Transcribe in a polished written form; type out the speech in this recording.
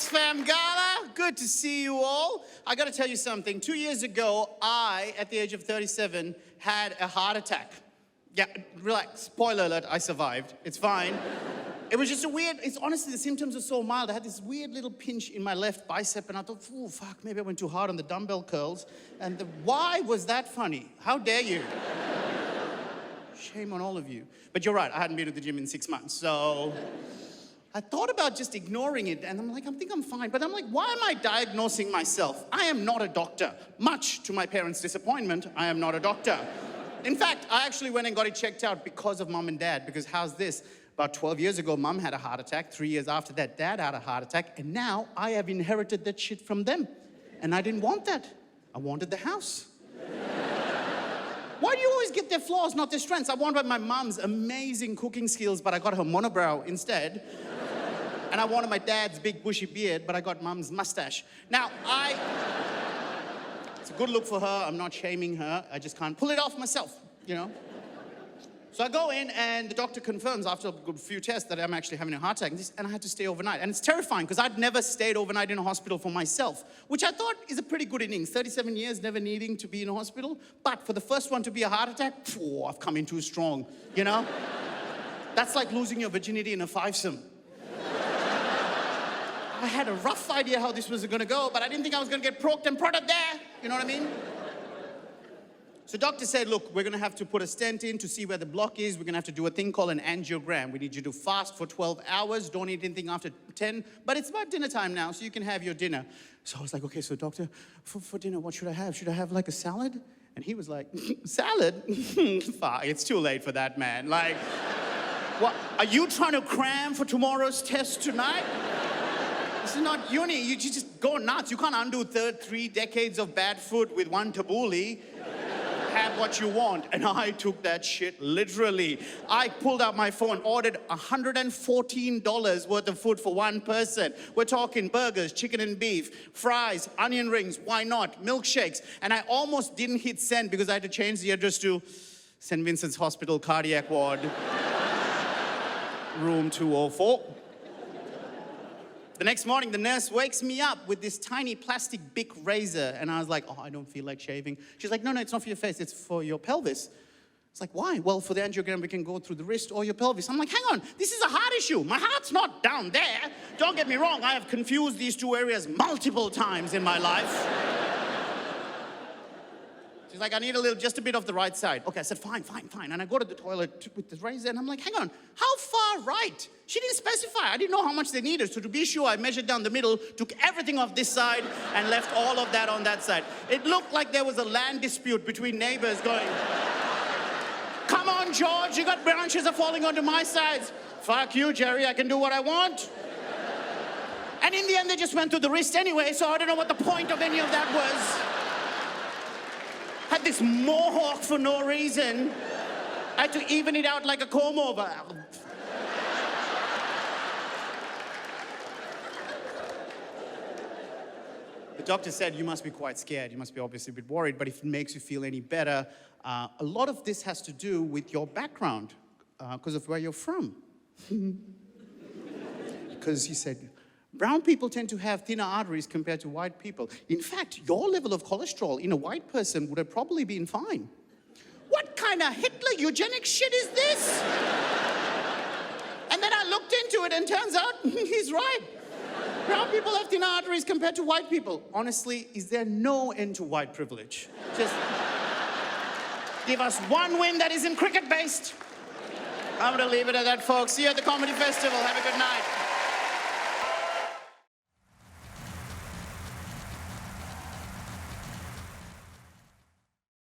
Oxfam Gala. Good to see you all. I gotta tell you something. 2 years ago, I, at the age of 37, had a heart attack. Yeah, relax. Spoiler alert, I survived. It's fine. It was just a weird, honestly, the symptoms were so mild. I had this weird little pinch in my left bicep, and I thought, oh, fuck, maybe I went too hard on the dumbbell curls. And why was that funny? How dare you? Shame on all of you. But you're right, I hadn't been to the gym in 6 months, so I thought about just ignoring it, and I'm like, I think I'm fine. But I'm like, why am I diagnosing myself? I am not a doctor. Much to my parents' disappointment, I am not a doctor. In fact, I actually went and got it checked out because of mom and dad, because how's this? About 12 years ago, mom had a heart attack. 3 years after that, dad had a heart attack. And now I have inherited that shit from them. And I didn't want that. I wanted the house. Why do you always get their flaws, not their strengths? I wanted my mom's amazing cooking skills, but I got her monobrow instead. And I wanted my dad's big bushy beard, but I got mom's mustache. Now, it's a good look for her. I'm not shaming her. I just can't pull it off myself, you know? So I go in, and the doctor confirms after a good few tests that I'm actually having a heart attack, and I had to stay overnight. And it's terrifying, because I'd never stayed overnight in a hospital for myself, which I thought is a pretty good innings. 37 years never needing to be in a hospital. But for the first one to be a heart attack, phew, I've come in too strong, you know? That's like losing your virginity in a fivesome. I had a rough idea how this was gonna go, but I didn't think I was gonna get poked and prodded there. You know what I mean? So doctor said, look, we're gonna have to put a stent in to see where the block is. We're gonna have to do a thing called an angiogram. We need you to fast for 12 hours, don't eat anything after 10, but it's about dinner time now, so you can have your dinner. So I was like, okay, so doctor, for dinner, what should I have? Should I have like a salad? And he was like, salad? Fuck, it's too late for that, man. Like, what, are you trying to cram for tomorrow's test tonight? This is not uni, you just go nuts. You can't undo 3 decades of bad food with one tabbouleh. Have what you want. And I took that shit literally. I pulled out my phone, ordered $114 worth of food for one person. We're talking burgers, chicken and beef, fries, onion rings, why not, milkshakes. And I almost didn't hit send because I had to change the address to St. Vincent's Hospital Cardiac Ward, room 204. The next morning, the nurse wakes me up with this tiny plastic Bic razor, and I was like, oh, I don't feel like shaving. She's like, no, it's not for your face, it's for your pelvis. It's like, why? Well, for the angiogram, we can go through the wrist or your pelvis. I'm like, hang on, this is a heart issue. My heart's not down there. Don't get me wrong, I have confused these two areas multiple times in my life. She's like, I need just a bit of the right side. Okay, I said, fine. And I go to the toilet with the razor, and I'm like, hang on, how far right? She didn't specify. I didn't know how much they needed. So to be sure, I measured down the middle, took everything off this side, and left all of that on that side. It looked like there was a land dispute between neighbors going, come on, George, you got branches are falling onto my sides. Fuck you, Jerry, I can do what I want. And in the end, they just went to the wrist anyway, so I don't know what the point of any of that was. Had this mohawk for no reason. I had to even it out like a comb over. The doctor said, you must be quite scared. You must be obviously a bit worried, but if it makes you feel any better, a lot of this has to do with your background, because of where you're from. Because he said, brown people tend to have thinner arteries compared to white people. In fact, your level of cholesterol in a white person would have probably been fine. What kind of Hitler eugenic shit is this? And then I looked into it, and turns out he's right. Brown people have thinner arteries compared to white people. Honestly, is there no end to white privilege? Just give us one win that isn't cricket-based. I'm gonna leave it at that, folks. See you at the Comedy Festival. Have a good night.